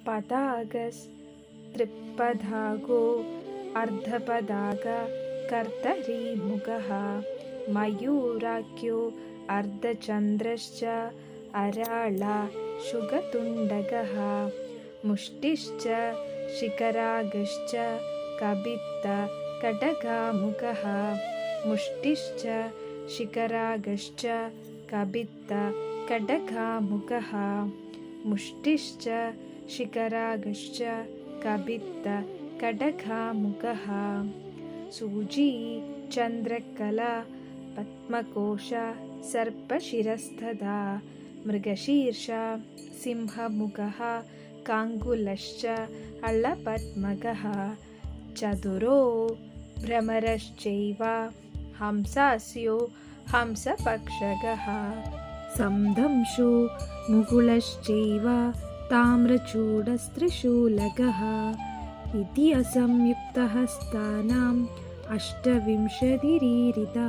पदागस्त्रिपदागो अर्धपदाग कर्तरीमुखः मयूराख्यो अर्धचन्द्रश्च अराळा शुगतुण्डगः मुष्टिश्च शिखरागश्च कपित्तकडगामुखः मुष्टिश्च शिखरागश्च कपित्तकडगामुखः मुष्टिश्च शिखरागश्च कपित्तकडगामुखः सूची चन्द्रकला पद्मकोश सर्पशिरस्तदा मृगशीर्ष सिंहमुखः काङ्गुलश्च अळपद्मकः चतुरो भ्रमरश्चैव हंसास्यो हंसपक्षगः संदंशो मुकुलश्चैव ताम्रचूडस्त्रिशूलगः इति असंयुक्तहस्तानाम् अष्टविंशतिरीरिता।